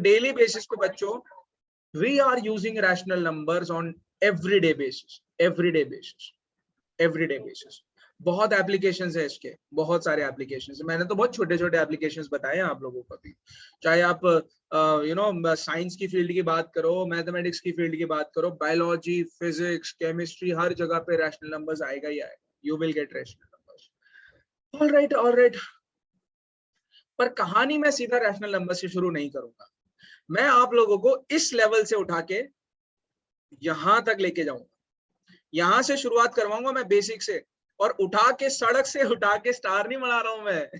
Daily basis पे बच्चों we are using rational numbers on everyday basis, everyday basis, everyday basis. बहुत applications है इसके, बहुत सारे एप्लीकेशंस है। मैंने तो बहुत छोटे छोटे एप्लीकेशंस बताए हैं आप लोगों को भी। चाहे आप साइंस की फील्ड की बात करो, मैथमेटिक्स की फील्ड की बात करो, बायोलॉजी, फिजिक्स, केमिस्ट्री, हर जगह पे रैशनल नंबर्स आएगा ही आएगा। You will get rational numbers. All right, all right. पर कहानी मैं सीधा रैशनल नंबर से शुरू नहीं करूंगा, मैं आप लोगों को इस लेवल से उठा के यहां तक लेके जाऊंगा। यहां से शुरुआत करवाऊंगा मैं बेसिक से, और उठा के सड़क से उठा के स्टार नहीं बना रहा हूं मैं।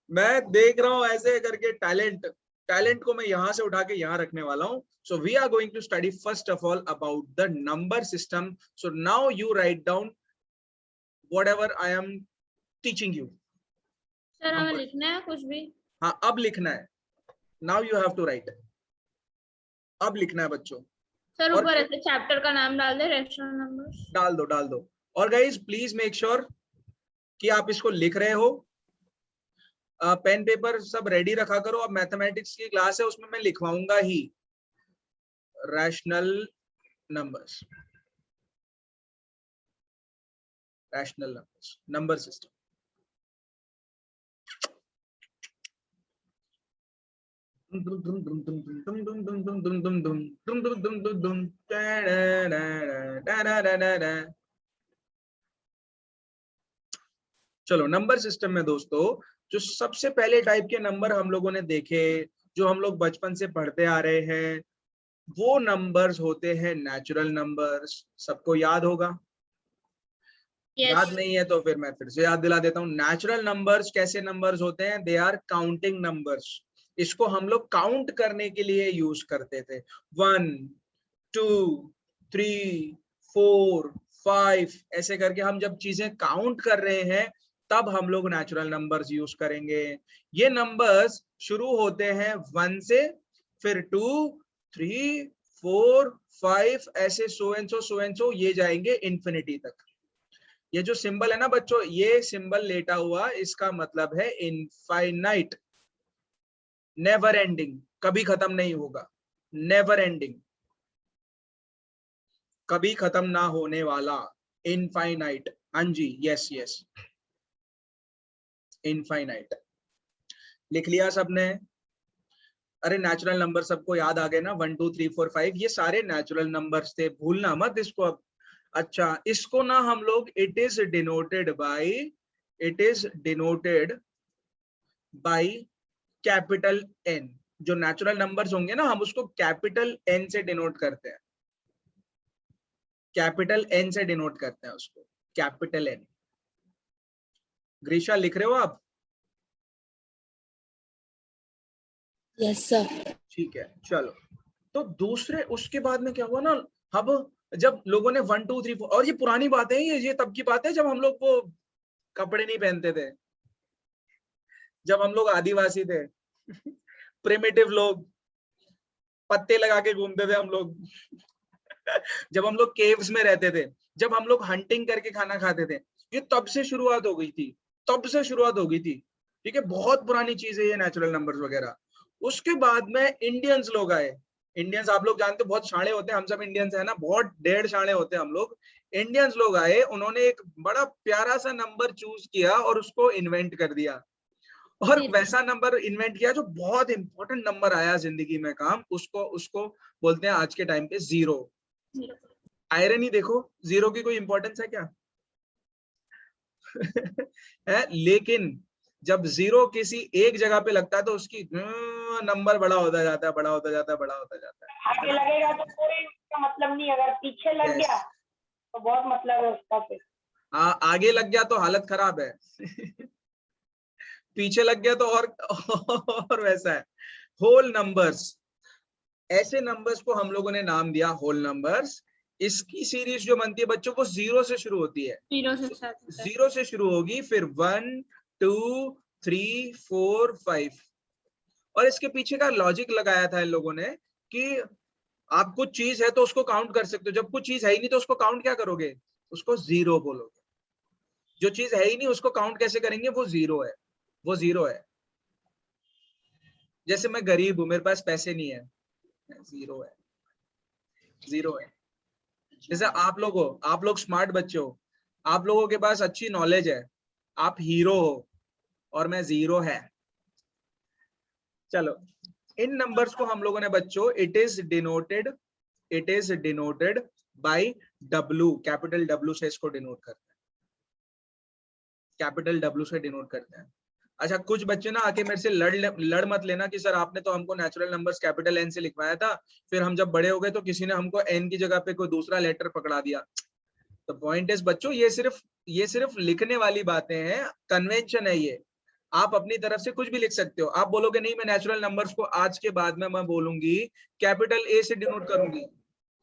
मैं देख रहा हूं ऐसे करके टैलेंट, टैलेंट को मैं यहां से उठा के यहां रखने वाला हूं। So we are going to study first of all about the number system. So now you write down whatever I am teaching you. Sir हमें लिखना है कुछ भी? हाँ, अब लिखना है। Now you have to write. अब लिखना है बच्चों। सर और ऊपर ऐसे चैप्टर का नाम डाल दे, रैशनल नंबर्स। डाल दो, डाल दो। और गाइस प्लीज मेक श्योर कि आप इसको लिख रहे हो। पेन पेपर सब रेडी रखा करो। अब मैथमेटिक्स की क्लास है, उसमें मैं लिखवाऊंगा ही rational numbers, rational numbers, number system. चलो, नंबर सिस्टम में दोस्तों जो सबसे पहले टाइप के नंबर हम लोगों ने देखे, जो हम लोग बचपन से पढ़ते आ रहे हैं, वो नंबर्स होते हैं नेचुरल नंबर्स। सबको याद होगा? याद नहीं है तो फिर मैं फिर से याद दिला देता हूँ। नेचुरल नंबर्स कैसे नंबर्स होते हैं? They are counting numbers. इसको हम लोग काउंट करने के लिए यूज करते थे। 1 2 3 4 5 ऐसे करके हम जब चीजें काउंट कर रहे हैं तब हम लोग नेचुरल नंबर्स यूज करेंगे। ये नंबर्स शुरू होते हैं 1 से, फिर 2 3 4 5 ऐसे सो एंड सो ये जाएंगे इंफिनिटी तक। ये जो सिंबल है ना बच्चों, ये सिंबल लेटा हुआ, इसका मतलब है इनफाइनाइट, नेवर एंडिंग, कभी खत्म नहीं होगा, नेवर एंडिंग, कभी खत्म ना होने वाला, इनफाइनाइट। हाँ जी, यस यस, इनफाइनाइट। लिख लिया सबने? अरे नेचुरल नंबर सबको याद आ गए ना? 1 2 3 4 5 ये सारे नेचुरल नंबर्स थे, भूलना मत इसको अब। अच्छा, इसको ना हम लोग it is denoted by capital N. जो नेचुरल नंबर्स होंगे ना, हम उसको कैपिटल एन से डिनोट करते हैं, कैपिटल एन से डिनोट करते हैं उसको, कैपिटल एन। ग्रीशा लिख रहे हो आप? Yes sir. ठीक है, चलो। तो दूसरे उसके बाद में क्या हुआ ना, अब जब लोगों ने 1 2 3 4, और ये पुरानी बात है, ये तब की बात है जब हम लोग वो कपड़े नहीं पहनते थे, जब हम लोग आदिवासी थे, प्रिमिटिव लोग, पत्ते लगा के घूमते थे हम लोग। जब हम लोग केव्स में रहते थे, जब हम लोग हंटिंग करके खाना खाते थे, ये तब से शुरुआत हो गई थी, तब से शुरुआत हो गई थी। ठीक है, बहुत पुरानी चीज है ये नेचुरल नंबर्स वगैरह। उसके बाद में इंडियंस लोग आए। इंडियंस आप लोग जानते हो बहुत शाणे होते हैं, हम सब इंडियंस है ना, बहुत ढेर शाणे होते हैं हम लोग। इंडियंस लोग आए, उन्होंने एक बड़ा प्यारा सा नंबर चूज किया और उसको इन्वेंट कर दिया, और वैसा नंबर इन्वेंट किया जो बहुत इंपॉर्टेंट नंबर आया जिंदगी में काम, उसको उसको बोलते हैं आज के टाइम पे जीरो। आयरनी देखो, जीरो की कोई इंपॉर्टेंस है क्या? है, लेकिन जब जीरो किसी एक जगह पे लगता है तो उसकी नंबर बड़ा होता जाता है, बड़ा होता जाता है, बड़ा होता जाता है। आगे लगेगा तो कोई मतलब नहीं, अगर पीछे लग गया तो बहुत मतलब है उसका। फिर आगे लग गया तो हालत खराब है। पीछे लग गया तो और वैसा है। होल नंबर्स, ऐसे नंबर्स को हम लोगों ने नाम दिया होल नंबर्स। इसकी सीरीज जो बनती है बच्चों, वो जीरो से शुरू होती है, जीरो से शुरू होगी, फिर 1 2 3 4 5। और इसके पीछे का लॉजिक लगाया था इन लोगों ने कि आप कुछ चीज है तो उसको काउंट कर सकते हो, जब कुछ चीज है ही नहीं तो उसको काउंट क्या करोगे? उसको जीरो बोलोगे। जो चीज है ही नहीं उसको काउंट कैसे करेंगे? वो जीरो है, वो जीरो है। जैसे मैं गरीब हूं, मेरे पास पैसे नहीं है, 0 है, 0 है। जैसे आप लोग हो, आप लोग स्मार्ट बच्चे हो, आप लोगों के पास अच्छी नॉलेज है, आप हीरो हो और मैं 0 है। चलो, इन नंबर्स को हम लोगों ने बच्चों it is denoted bye W, capital W से इसको डिनोट करते हैं, कैपिटल W से डिनोट करते हैं। अच्छा, कुछ बच्चे ना आके मेरे से लड़ मत लेना कि सर आपने तो हमको नेचुरल नंबर्स कैपिटल N से लिखवाया था, फिर हम जब बड़े हो गए तो किसी ने हमको N की जगह पे कोई दूसरा लेटर पकड़ा दिया। तो पॉइंट इज बच्चों, ये सिर्फ लिखने वाली बातें हैं, कन्वेंशन है ये। आप अपनी तरफ से कुछ भी लिख सकते हो। आप बोलोगे नहीं मैं नेचुरल नंबर्स को आज के बाद में मैं बोलूंगी कैपिटल A से डिनोट करूंगी,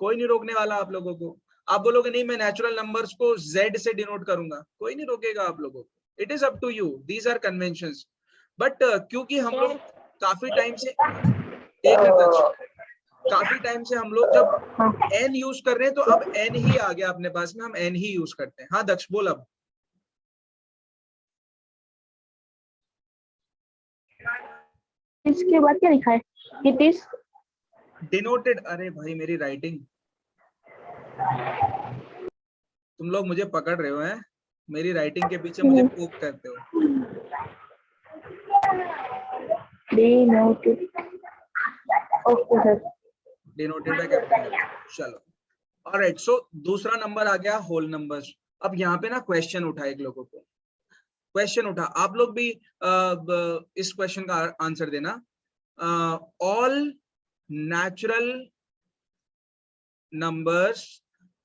कोई नहीं रोकने वाला आप लोगों को। आप बोलोगे नहीं मैं नेचुरल नंबर्स को Z से डिनोट करूंगा, कोई नहीं रोकेगा आप लोगों को। It is up to you, these are conventions. But क्योंकि हम लोग काफी टाइम से काफी टाइम से हम लोग जब N यूज कर रहे हैं, तो अब N ही आ गया अपने पास में, हम N ही यूज करते हैं। हाँ दक्ष बोल अब। इसके बाद क्या लिखा है? It is denoted. अरे भाई मेरी राइटिंग, तुम लोग मुझे पकड़ रहे हो हैं, मेरी राइटिंग के पीछे मुझे पोक करते हो। Denoted. Okay sir, denoted by capital. चलो, ऑलराइट। सो दूसरा नंबर आ गया होल नंबर्स। अब यहाँ पे ना क्वेश्चन उठा एक लोगों को, क्वेश्चन उठा, आप लोग भी इस क्वेश्चन का आंसर देना। All natural numbers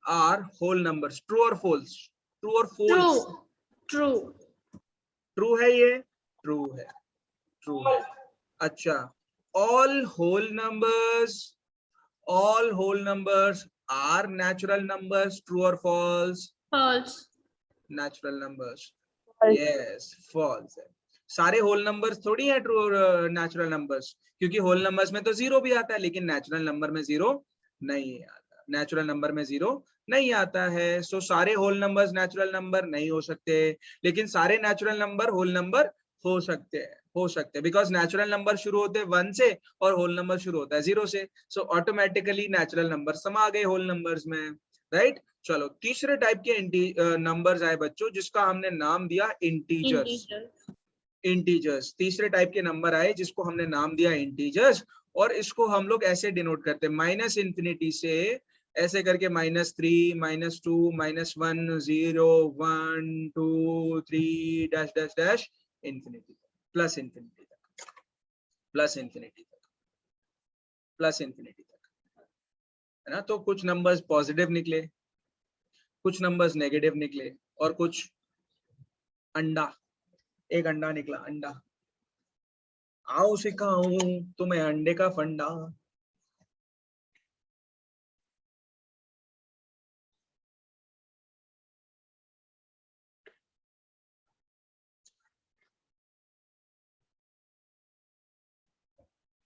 are whole numbers, true और फॉल्स? ट्रू और फॉल्स? ट्रू। ट्रू है ये? ट्रू है, ट्रू है। अच्छा, all whole numbers are natural numbers, true और false? False. Natural numbers, yes false है। सारे होल नंबर्स थोड़ी है ट्रू और नेचुरल नंबर्स, क्योंकि होल नंबर्स में तो 0 भी आता है, लेकिन नेचुरल नंबर में 0 नहीं आता, नेचुरल नंबर में 0 नहीं आता है। सो सारे होल नंबर्स नेचुरल नंबर नहीं हो सकते, लेकिन सारे नेचुरल नंबर होल नंबर हो सकते हैं, बिकॉज नेचुरल नंबर शुरू होते हैं 1 से और होल नंबर शुरू होता है 0 से। सो ऑटोमेटिकली नेचुरल नंबर समा गए होल नंबर्स में, राइट। चलो, तीसरे टाइप के नंबर्स आए बच्चों, जिसका हमने नाम दिया इंटीजर्स। इंटीजर्स, तीसरे टाइप के नंबर आए जिसको हमने नाम दिया इंटीजर्स, और इसको हम लोग ऐसे डिनोट करते हैं, माइनस इन्फिनिटी से ऐसे करके -3, -2, -1, 0, 1, 2, 3 dash dash dash infinity, plus infinity तक, प्लस इन्फिनिटी तक, प्लस इन्फिनिटी तक, है ना। तो कुछ नंबर्स पॉजिटिव निकले, कुछ नंबर्स नेगेटिव निकले, और कुछ अंडा, एक अंडा निकला, अंडा। आओ सिखाऊं तुम्हें अंडे का फंडा।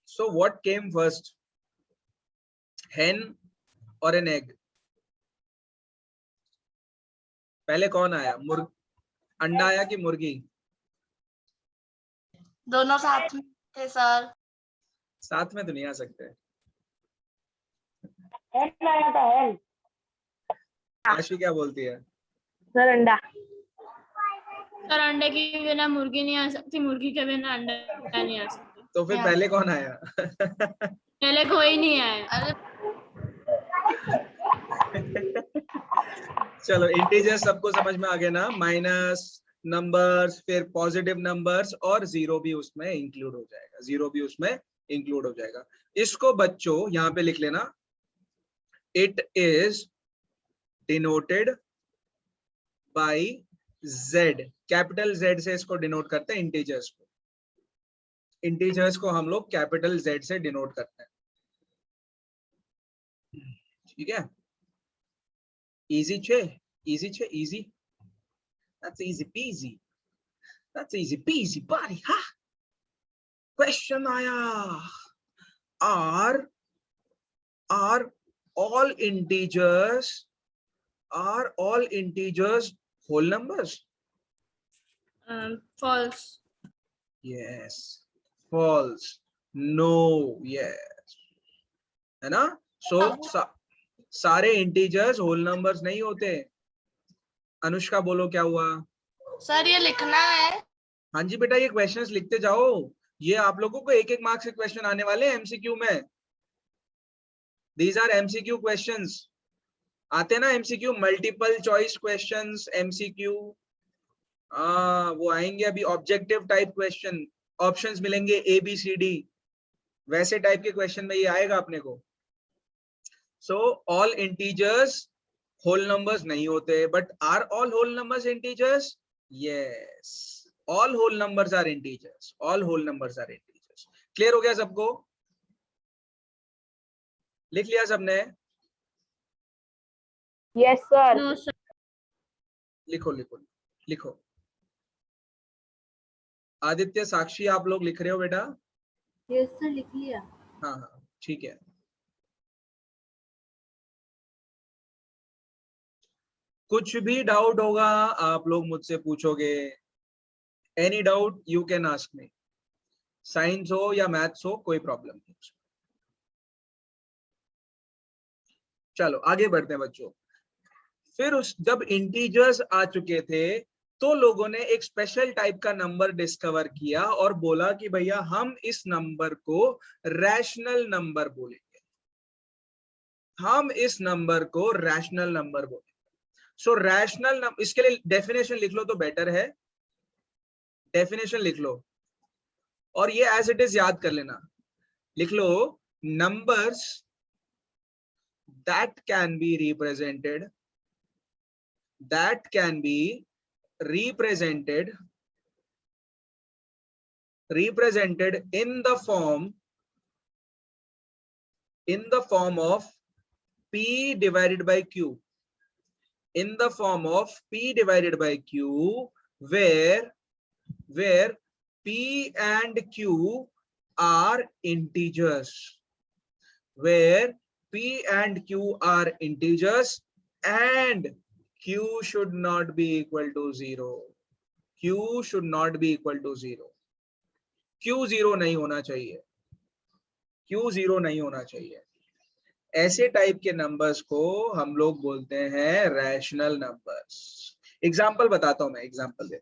So what came first, hen or an egg? पहले कौन आया, अंडा आया कि मुर्गी? दोनों साथ में थे सर। साथ में तो नहीं आ सकते। हेन आया था, हेन। आशी क्या बोलती है? सर अंडा। सर अंडे के बिना मुर्गी नहीं आ सकती, मुर्गी के बिना अंडा नहीं आ सकती। तो फिर पहले कौन आया? पहले कोई नहीं आया। अरे चलो, इंटीजर सबको समझ में आ गया ना, माइनस नंबर्स, फिर पॉजिटिव नंबर्स, और 0 भी उसमें इंक्लूड हो जाएगा, 0 भी उसमें इंक्लूड हो जाएगा। इसको बच्चों यहाँ पे लिख लेना, it is denoted bye Z, capital Z से इसको डिनोट करते हैं इंटीजर्स को। इंटीजर्स को हम लोग कैपिटल Z से डिनोट करते हैं, ठीक है। इजी छे, इजी छे, easy, that's easy peasy, that's easy peasy buddy, ha। Question आया, are all integers whole numbers? False. Yes, false, no, yes, है ना। सो सारे इंटीजर्स होल नंबर्स नहीं होते। अनुष्का बोलो क्या हुआ? सर ये लिखना है। हाँ जी बेटा, ये क्वेश्चंस लिखते जाओ। ये आप लोगों को एक एक मार्क्स के क्वेश्चन आने वाले हैं एमसीक्यू में। These are MCQ questions. आते हैं ना MCQ, multiple choice questions, MCQ. वो आएंगे अभी, ऑब्जेक्टिव टाइप क्वेश्चन, ऑप्शंस मिलेंगे ए बी सी डी, वैसे टाइप के क्वेश्चन में ये आएगा अपने को। So all integers whole numbers नहीं होते, but are all whole numbers integers? Yes, all whole numbers are integers, all whole numbers are integers. Clear हो गया सबको? लिख लिया सबने? Yes sir. No sir. लिखो लिखो लिखो। आदित्य, साक्षी, आप लोग लिख रहे हो बेटा? यस सर, लिख लिया। हाँ हाँ ठीक है। कुछ भी डाउट होगा आप लोग मुझसे पूछोगे। Any doubt you can ask me. Science हो या मैथ्स हो, कोई प्रॉब्लम नहीं। चलो आगे बढ़ते हैं बच्चों। फिर जब इंटीजर्स आ चुके थे तो लोगों ने एक स्पेशल टाइप का नंबर डिस्कवर किया और बोला कि भैया हम इस नंबर को रैशनल नंबर बोलेंगे, हम इस नंबर को रैशनल नंबर बोलेंगे। सो रैशनल नंबर, इसके लिए डेफिनेशन लिख लो तो बेटर है। डेफिनेशन लिख लो और ये एज इट इज याद कर लेना। लिख लो, numbers that can be represented, that can be represented in the form of p divided by q, in the form of p divided by q, where p and q are integers, where p and q are integers and q should not be equal to 0. q should not be equal to 0. q 0 नहीं होना चाहिए, q 0 नहीं होना चाहिए। ऐसे type के numbers को हम लोग बोलते हैं रैशनल नंबर्स। एग्जांपल बताता हूं मैं, एग्जांपल दे।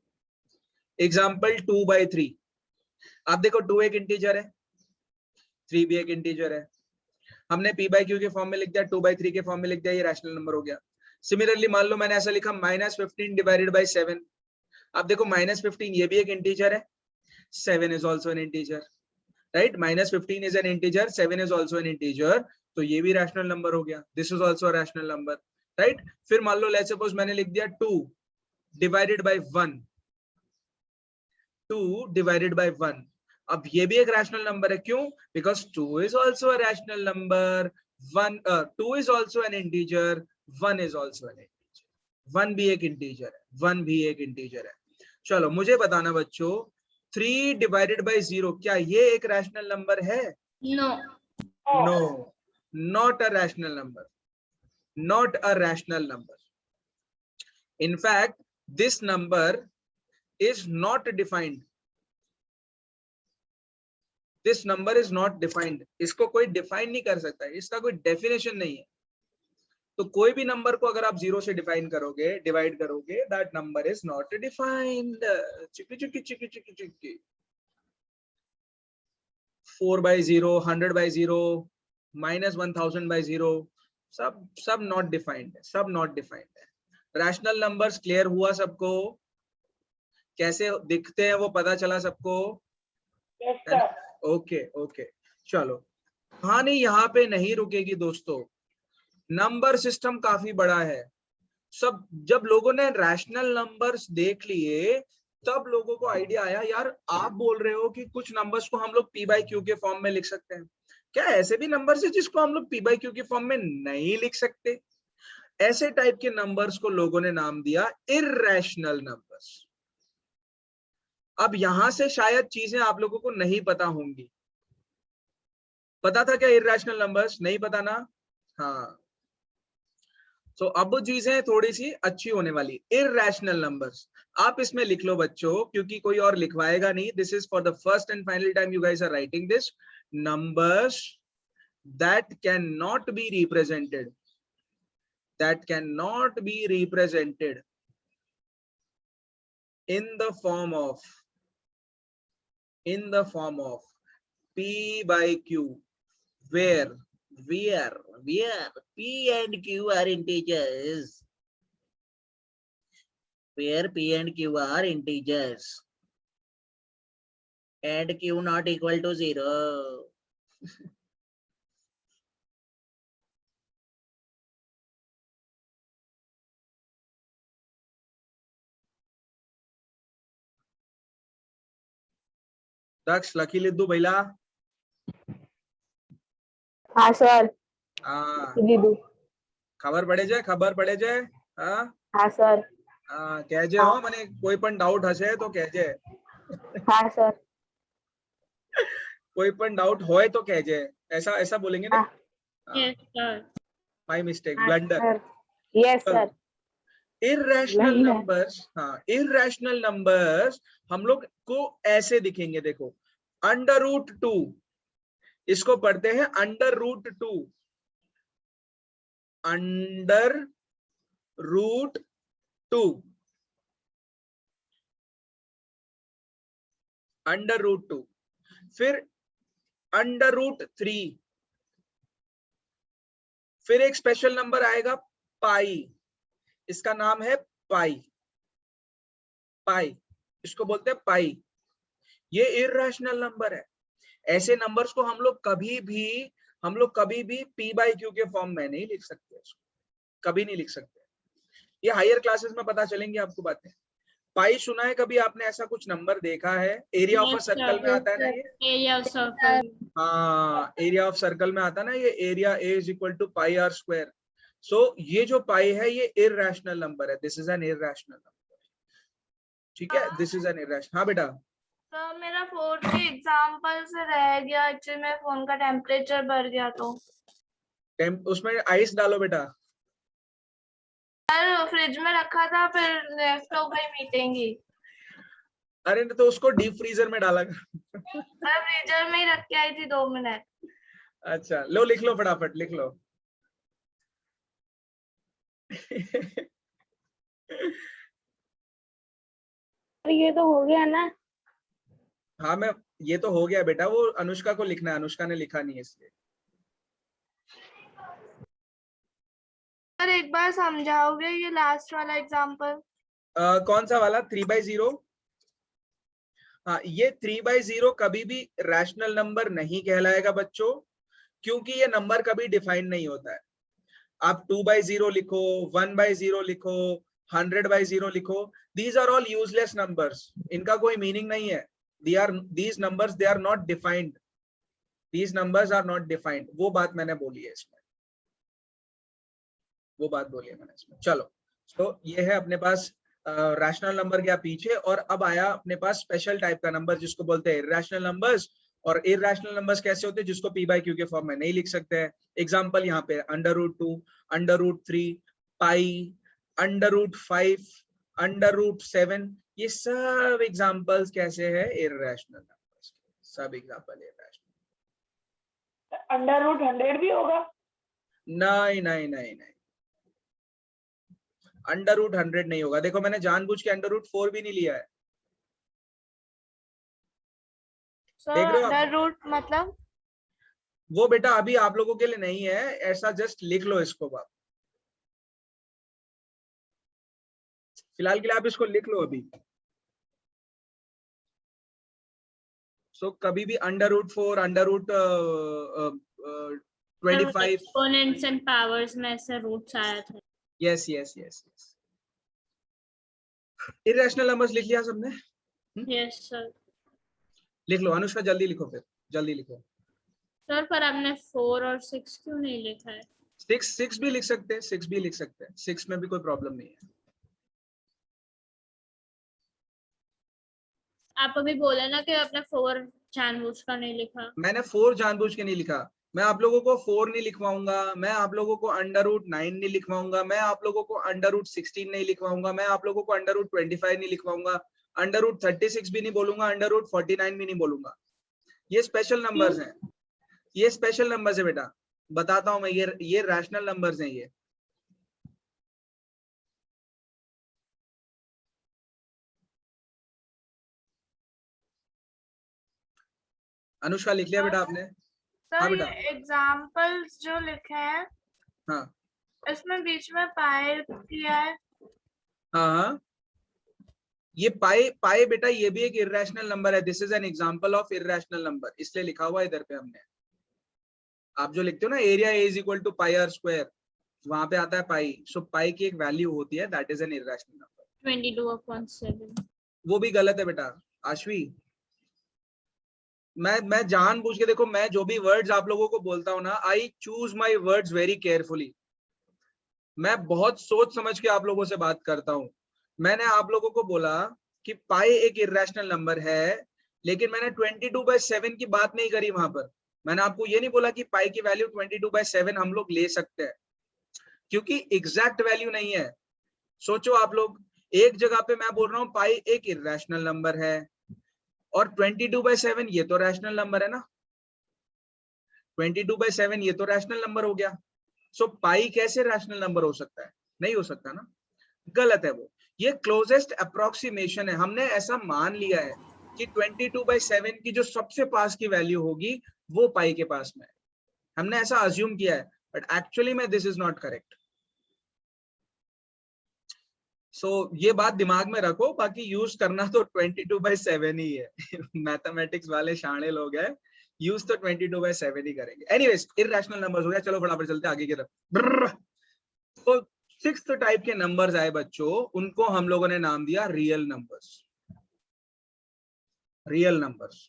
एग्जांपल 2/3। आप देखो 2 एक इंटीजर है, 3 भी एक इंटीजर है। हमने p by q के फॉर्म में लिख दिया, 2/3 के फॉर्म में लिख दिया, ये रैशनल नंबर हो गया। सिमिलरली मान लो मैंने ऐसा लिखा -15 डिवाइडेड बाय 7। अब देखो -15 ये भी एक इंटीजर है, 7 is also an integer, right. -15 is an integer, 7 is also an integer, तो ये भी रैशनल नंबर हो गया। This is also a rational number, right. फिर मान लो लेट्स सपोज मैंने लिख दिया 2 डिवाइडेड बाय 1, 2 डिवाइडेड बाय 1। अब ये भी एक रैशनल नंबर है, क्यों? Because 2 is also a rational number, 2 is also an integer, 1 is also an integer, 1 भी एक इंटीजर है, 1 भी एक इंटीजर है। चलो मुझे बताना बच्चों, 3 डिवाइडेड बाय 0 क्या ये एक रैशनल नंबर है? No. No, not a rational number, not a rational number. In fact, this number is not defined. This number is not defined. इसको कोई डिफाइन नहीं कर सकता, इसका कोई डेफिनेशन नहीं है। तो कोई भी नंबर को अगर आप 0 से डिफाइन करोगे, डिवाइड करोगे, that number is not defined. चिकी चिकी चिकी चिकी चिकी। 4/0, 100/0, -1000/0, सब नॉट डिफाइंड है, सब नॉट डिफाइंड है। रैशनल नंबर्स क्लियर हुआ सबको? कैसे दिखते हैं वो पता चला सबको? Yes sir. ओके ओके, चलो कहानी यहाँ पे नहीं रुकेगी दोस्तों। नंबर सिस्टम काफी बड़ा है। सब जब लोगों ने रैशनल नंबर्स देख लिए तब लोगों को आइडिया आया, यार आप बोल रहे हो कि कुछ नंबर्स को हम लोग p by q के फॉर्म में लिख सकते हैं, क्या ऐसे भी नंबर्स है जिसको हम लोग p by q के फॉर्म में नहीं लिख सकते? ऐसे टाइप के नंबर्स को लोगों ने नाम दिया इररेशनल नंबर्स। अब यहां से शायद चीजें आप लोगों को नहीं पता होंगी। पता था क्या इररेशनल नंबर्स? नहीं पता ना? हाँ, तो अब चीजें थोड़ी सी अच्छी होने वाली। इररेशनल नंबर्स, आप इसमें लिख लो बच्चों, क्योंकि कोई और लिखवाएगा नहीं. This is for the first and final time you guys are writing this. Numbers that cannot be represented, that cannot be represented in the form of P by Q, where P and Q are integers, where P and Q are integers and Q not equal to 0. Daksh लकी लिद्दू भैला. हाँ sir. हाँ, दीदू. खबर પડે છે. હા हाँ सर. કહેજે હો મને કોઈ પણ ડાઉટ હશે તો કહેજે. हाँ सर. કોઈ પણ ડાઉટ હોય તો કહેજે. ऐसा बोलेंगे ना. Yes, sir. माय मिस्टेक, हाँ blunder. Sir. Yes sir. Irrational Blunder. Numbers. हाँ, इररेशनल नंबर्स हम लोग को ऐसे दिखेंगे. देखो, √2 इसको पढ़ते हैं √2. √2 √2. फिर √3. फिर एक स्पेशल नंबर आएगा पाई. इसका नाम है पाई. इसको बोलते हैं पाई. ये इररेशनल नंबर है. ऐसे नंबर्स को हम लोग कभी भी P by Q के फॉर्म में नहीं लिख सकते. इसको कभी नहीं लिख सकते. ये हायर क्लासेस में पता चलेंगी आपको बातें. पाई सुना है कभी आपने? ऐसा कुछ नंबर देखा है? Area of a Yes, circle में sir. आता है ना ये. Area of circle. हाँ, एरिया ऑफ सर्कल में आता ना ये. Area A is equal to pi r square. सो ये जो पाई है ये इररेशनल नंबर है. This is an irrational number. ठीक है, दिस इज एन इररेशनल. हाँ बेटा. तो मेरा 4 के एग्जाम्पल से रह गया. एक्चुअली मेरे फोन का टेम्परेचर बढ़ गया तो उसमें आइस डालो बेटा. फ्रिज में रखा था, फिर लेफ्ट हो गई मीटिंग ही. अरे तो उसको डीप फ्रीजर में डाला कर. मैं फ्रीजर में ही रख के आई थी 2 मिनट. अच्छा लो, लिख लो फटाफट, लिख लो. ये तो हो गया ना. हाँ मैं, ये तो हो गया बेटा. वो अनुष्का को लिखना है, अनुष्का ने लिखा नहीं है इसलिए. सर एक बार समझाओगे ये लास्ट वाला एग्जाम्पल? कौन सा वाला? 3/0. हाँ, ये 3/0 कभी भी रैशनल नंबर नहीं कहलाएगा बच्चों, क्योंकि ये नंबर कभी डिफाइन नहीं होता है. आप 2/0 लिखो, 1/0 लिखो, 100/0 लिखो, these are all useless numbers. इनका कोई मीनिंग नहीं है. these numbers they are not defined. These numbers are not defined. वो बात मैंने बोली है इसमें. चलो, तो ये है अपने पास रैशनल नंबर गया पीछे, और अब आया अपने पास स्पेशल टाइप का नंबर जिसको बोलते हैं इररेशनल नंबर्स. और इररेशनल नंबर्स कैसे होते हैं? जिसको P by Q के फॉर्म में नहीं लिख सकते हैं. एग्जांपल यहाँ पे √2, √3, पाई, √5, √7. ये सब एग्जांपल्स कैसे है? Irrational numbers. सब एग्जांपल इररेशनल. √100 भी होगा? नहीं, √100 नहीं होगा. देखो मैंने जानबूझ के √4 भी नहीं लिया है. देख रहे हो आप? रूट मतलब वो बेटा अभी आप लोगों के लिए नहीं है. ऐसा जस्ट लिख लो इसको. बाप फिलहाल के लिए आप इसको लिख लो अभी. सो कभी भी √4, √25. Exponents and powers में ऐसे रूट्स आया था. यस. इररेशनल नंबर्स लिख लिया सबने? Yes, sir. लिख लो अनुष्का, जल्दी लिखो. फिर जल्दी लिखो. सर पर आपने 4 और 6 क्यों नहीं लिखा है? 6 भी लिख सकते हैं. 6 में भी कोई प्रॉब्लम नहीं है. आप अभी बोले ना कि आपने 4 जानबूझ कर नहीं लिखा. मैंने 4 जानबूझ के नहीं लिखा. मैं आप लोगों को 4 नहीं लिखवाऊंगा, मैं आप लोगों को √9 नहीं लिखवाऊंगा, मैं आप लोगों को √16 नहीं लिखवाऊंगा, मैं आप लोगों को √25 नहीं लिखवाऊंगा, √36 भी नहीं बोलूंगा, √49 भी नहीं बोलूंगा। ये स्पेशल नंबर्स हैं, ये स्पेशल नंबर्स है बेटा, बताता हूं मैं, ये रैशनल नंबर्स हैं ये। अनुष्का लिख लिया बेटा आपने? हाँ सर बेटा। ये एग्जाम्पल्स जो लिखे हैं हाँ इसमें बीच में पाई किया है। हाँ हाँ, ये पाई बेटा ये भी एक इर्रेशनल नंबर है। This is an example of irrational number, इसलिए लिखा हुआ है इधर पे हमने। आप जो लिखते हो ना area is equal to pi r square, वहां पे आता है पाई, सो पाई की एक वैल्यू होती है, that is an irrational number. 22/7। वो भी गलत है बेटा आश्वी। मैं जानबूझ के, देखो मैं जो भी वर्ड्स आप लोगों को बोलता हूँ ना, I choose my words very carefully. मैं बहुत सोच समझ के आप लोगों से बात करता हूँ। मैंने आप लोगों को बोला कि पाई एक इर्रेशनल नंबर है, लेकिन मैंने 22/7 की बात नहीं करी वहां पर। मैंने आपको ये नहीं बोला कि पाई की वैल्यू 22/7 हम लोग ले सकते हैं, क्योंकि एग्जैक्ट वैल्यू नहीं है। सोचो आप लोग, एक जगह पे मैं बोल रहा हूँ पाई एक इर्रेशनल नंबर है, और 22/7 ये तो रैशनल नंबर है ना, 22/7 ये तो रैशनल नंबर हो गया। सो पाई कैसे रैशनल नंबर हो सकता है? नहीं हो सकता ना, गलत है वो। ये क्लोजेस्ट अप्रोक्सीमेशन है, हमने ऐसा मान लिया है कि 22/7 की जो सबसे पास की वैल्यू होगी वो पाई के पास में है, हमने ऐसा अज्यूम किया है, बट एक्चुअली में दिस इज नॉट करेक्ट। सो ये बात दिमाग में रखो, बाकी यूज करना तो 22/7 ही है। मैथमेटिक्स वाले शाणे लोग हैं, यूज तो 22/7 ही करेंगे। एनीवेज इर्रेशनल नंबर्स हो गया, चलो फटाफट चलते आगे की तरफ। तो 6th टाइप के नंबर्स आए बच्चों, उनको हम लोगों ने नाम दिया real numbers. Real numbers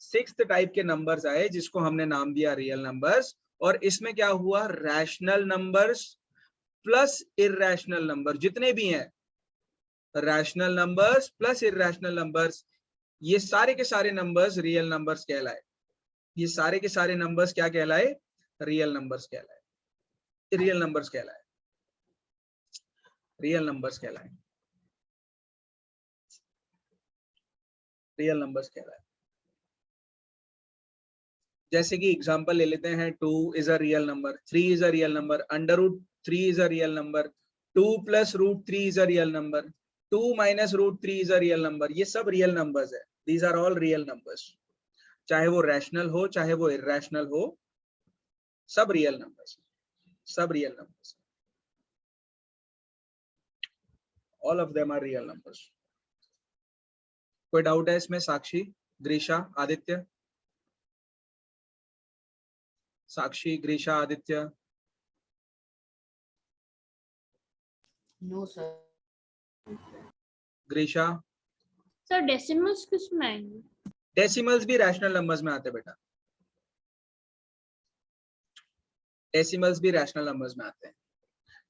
6th type के नंबर्स आए जिसको हमने नाम दिया रियल नंबर्स। और इसमें क्या हुआ, rational numbers plus irrational number जितने भी हैं, rational numbers plus irrational numbers, ये सारे के सारे नंबर्स रियल नंबर्स कहलाए। ये सारे के सारे नंबर्स क्या कहलाए? रियल नंबर्स कहलाए। रियल नंबर्स कहलाए, रियल नंबर्स कहलाए, रियल नंबर्स कहलाए। जैसे कि एग्जांपल ले लेते हैं, 2 is a real number, 3 is a real number, √3 is a real number, 2 + √3 is a real number, 2 - √3 is a real number. ये सब रियल नंबर्स है, these are all real numbers, चाहे वो रैशनल हो चाहे वो इर्रेशनल हो, सब रियल नंबर्स, सब real numbers, all of them are real numbers. कोई डाउट है इसमें? Sakshi, Greesha, Aditya, Sakshi, Greesha, Aditya, no sir. Greesha. Sir decimals किस में आएंगे? डेसिमल्स भी रैशनल नंबर्स में आते बेटा, डेसिमल्स भी रैशनल नंबर्स में आते हैं।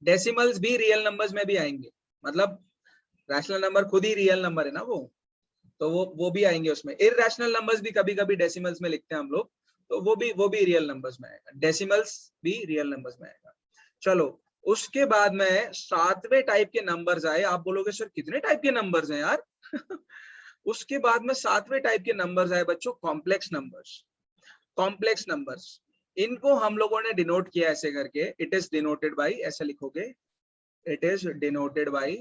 डेसिमल्स भी रियल नंबर्स में भी आएंगे, मतलब रैशनल नंबर खुद ही रियल नंबर है ना वो, तो वो भी आएंगे उसमें। इररैशनल नंबर्स भी कभी कभी डेसिमल्स में लिखते हैं हम लोग, तो वो भी रियल नंबर्स में आएगा, डेसिमल्स भी रियल नंबर्स में आएगा। चलो उसके बाद में 7वें टाइप के नंबर्स आए। आप बोलोगे सर कितने टाइप के नंबर्स हैं यार? उसके बाद में 7वें टाइप के नंबर्स आए बच्चों, कॉम्प्लेक्स नंबर्स। कॉम्प्लेक्स नंबर्स, इनको हम लोगों ने डिनोट किया ऐसे करके, इट इज डिनोटेड बाई, ऐसे लिखोगे, इट इज डिनोटेड बाई,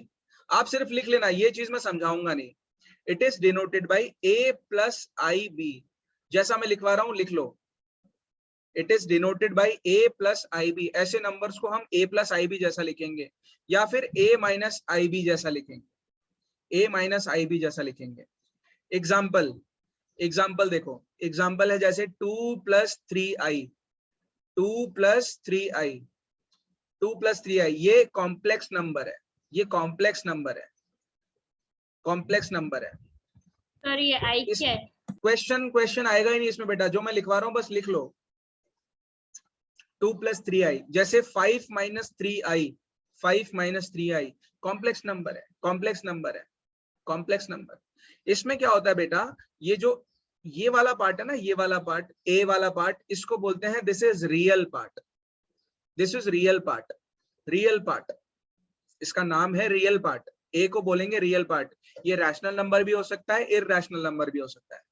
आप सिर्फ लिख लेना, ये चीज मैं समझाऊंगा नहीं। It is denoted by A + IB, जैसा मैं लिखवा रहा हूं लिख लो, it is denoted by A + IB। ऐसे नंबर्स को हम A + IB जैसा लिखेंगे, या फिर A - IB जैसा लिखेंगे, A - IB जैसा लिखेंगे। एग्जाम्पल, एग्जाम्पल देखो, एग्जाम्पल है जैसे 2 + 3i, 2 + 3i, 2 + 3i, ये कॉम्प्लेक्स नंबर है, ये कॉम्प्लेक्स नंबर है, कॉम्प्लेक्स नंबर है। सर ये आई इस क्या है? क्वेश्चन आएगा ही नहीं इसमें बेटा, जो मैं लिखवा रहा हूँ बस लिख लो, 2 + 3i, जैसे 5 - 3i, 5 - 3i, कॉम्प्लेक्स नंबर है, कॉम्प्लेक्स नंबर है, कॉम्प्लेक्स नंबर। इसमें क्या होता है बेटा, ये जो ये वाला पार्ट है ना, ये वाला पार्ट, ए वाला पार्ट, इसको बोलते हैं this is real part, this is real part, real part, इसका नाम है रियल पार्ट। ए को बोलेंगे रियल पार्ट। ये रैशनल नंबर भी हो सकता है, इररैशनल नंबर भी हो सकता है।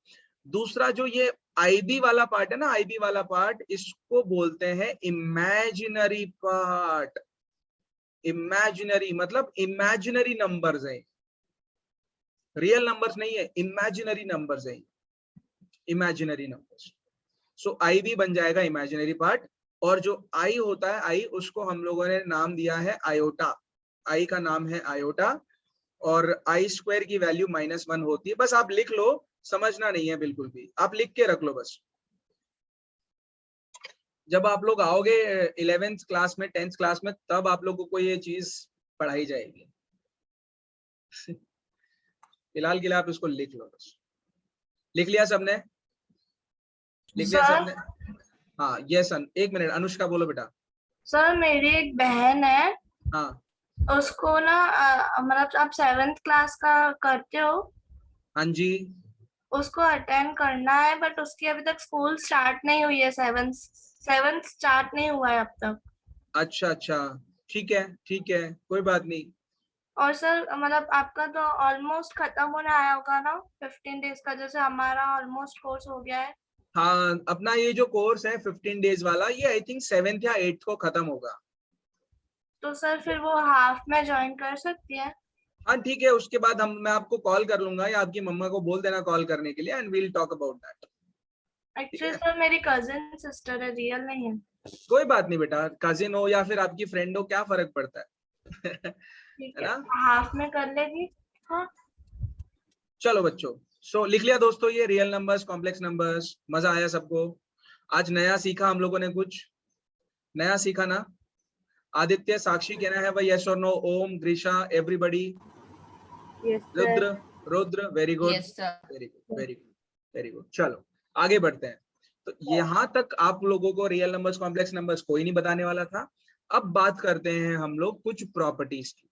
दूसरा जो ये आईबी वाला पार्ट है ना, आईबी वाला पार्ट, इसको बोलते हैं इमेजिनरी पार्ट। इमेजिनरी मतलब इमेजिनरी नंबर्स है, रियल नंबर्स नहीं है, इमेजिनरी नंबर्स है, इमेजिनरी नंबर्स। सो आई भी बन जाएगा इमेजिनरी पार्ट। और जो आई होता है, आई, उसको हम लोगों ने नाम दिया है आयोटा, आई का नाम है आयोटा, और आई स्क्वायर की वैल्यू -1 होती है। बस आप लिख लो, समझना नहीं है बिल्कुल भी, आप लिख के रख लो बस। जब आप लोग आओगे 11th क्लास में, 10th क्लास में, तब आप लोगों को ये चीज पढ़ाई जाएगी। फिलहाल के लिए आप इसको लिख लो बस। लिख लिया सबने? लिख लिया सबने? हाँ, यस। एक मिनट, अनुष्का बोलो बेटा। सर मेरी एक बहन है, हाँ उसको ना मतलब आप 7th क्लास का करते हो, हाँ जी, उसको अटेंड करना है, बट उसकी अभी तक स्कूल स्टार्ट नहीं हुई है, 7th स्टार्ट नहीं हुआ है अब तक। अच्छा अच्छा, ठीक है ठीक है, कोई बात नहीं। और सर मतलब आपका तो ऑलमोस्ट खत्म होने आया होगा ना 15 डेज का, जैसे हमारा ऑलमोस्ट कोर्स हो गया है। हाँ, अपना ये जो कोर्स है 15 डेज वाला, ये आई थिंक 7th या 8th को खत्म होगा। तो सर फिर वो हाफ में ज्वाइन कर सकती है? हाँ ठीक है, उसके बाद मैं आपको कॉल कर लूंगा, या आपकी मम्मा को बोल देना कॉल करने के लिए, and we'll talk about that. Actually sir मेरी कजिन सिस्टर है, रियल नहीं है। कोई बात नहीं बेटा, कजिन हो या फिर आपकी फ्रेंड हो, क्या फर्क पड़ता है। ठीक है है, ना? हाफ में कर लेगी। हाँ चलो बच्चों, सो लिख लिया दोस्तों ये रियल नंबर्स, कॉम्प्लेक्स नंबर्स। मजा आया सबको? आज नया सीखा हम लोगों ने, कुछ नया सीखा ना? आदित्य, साक्षी कहना है भाई यस और no, Om, Greesha, everybody, Yes, Rudra, sir. Rudra, very good, Yes, sir. Very good, very good, very good. चलो आगे बढ़ते हैं। तो यहाँ तक आप लोगों को रियल नंबर्स, कॉम्प्लेक्स नंबर्स कोई नहीं बताने वाला था। अब बात करते हैं हम लोग कुछ प्रॉपर्टीज की।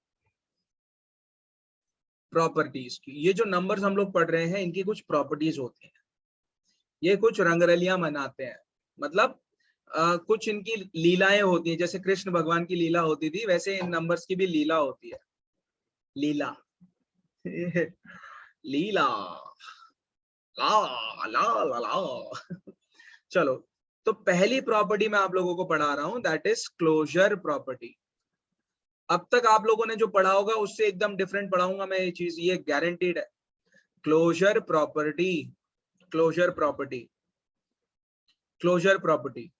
प्रॉपर्टीज की, ये जो नंबर्स हम लोग पढ़ रहे हैं, इनकी कुछ प्रॉपर्टीज होती हैं, ये कुछ रंगरलियां मनाते हैं, मतलब कुछ इनकी लीलाएं होती हैं। जैसे कृष्ण भगवान की लीला होती थी, वैसे इन नंबर्स की भी लीला होती है। लीला लीला, ला ला ला ला। चलो, तो पहली प्रॉपर्टी मैं आप लोगों को पढ़ा रहा हूं, दैट इज क्लोजर प्रॉपर्टी। अब तक आप लोगों ने जो पढ़ा होगा उससे एकदम डिफरेंट पढ़ाऊंगा मैं ये चीज, ये गारंटीड है। Closure property, closure property, closure property,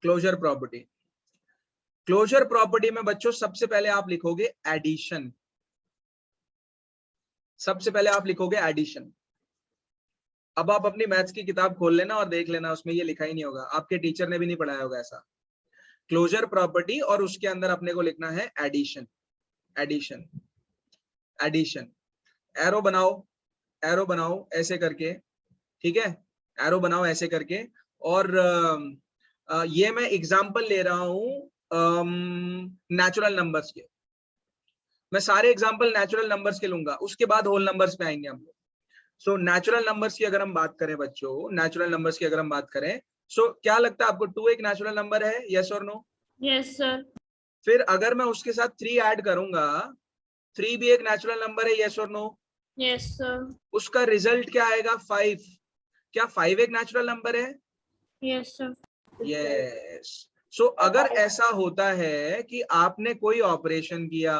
closure property. Closure property में बच्चों सबसे पहले आप लिखोगे एडिशन। सबसे पहले आप लिखोगे एडिशन। अब आप अपनी मैथ्स की किताब खोल लेना और देख लेना, उसमें ये लिखा ही नहीं होगा, आपके टीचर ने भी नहीं पढ़ाया होगा ऐसा। क्लोजर प्रॉपर्टी, और उसके अंदर अपने को लिखना है एडिशन, एडिशन, एडिशन। एरो बनाओ, एरो बनाओ ऐसे करके, ठीक है, एरो बनाओ ऐसे करके। और ये मैं एग्जांपल ले रहा हूं नेचुरल नंबर्स के। मैं सारे एग्जांपल नेचुरल नंबर्स के लूंगा, उसके बाद होल नंबर्स पे आएंगे हम लोग। सो नेचुरल नंबर्स की अगर हम बात करें बच्चों, नेचुरल नंबर्स की अगर हम बात करें, सो क्या लगता है आपको 2 एक नेचुरल नंबर है, यस और नो? Yes sir. फिर अगर मैं उसके साथ 3 ऐड करूंगा, 3 भी एक नेचुरल नंबर है, यस और नो? Yes sir. उसका रिजल्ट क्या आएगा, 5। क्या 5 एक नेचुरल नंबर है? Yes sir. यस। सो अगर ऐसा होता है कि आपने कोई ऑपरेशन किया,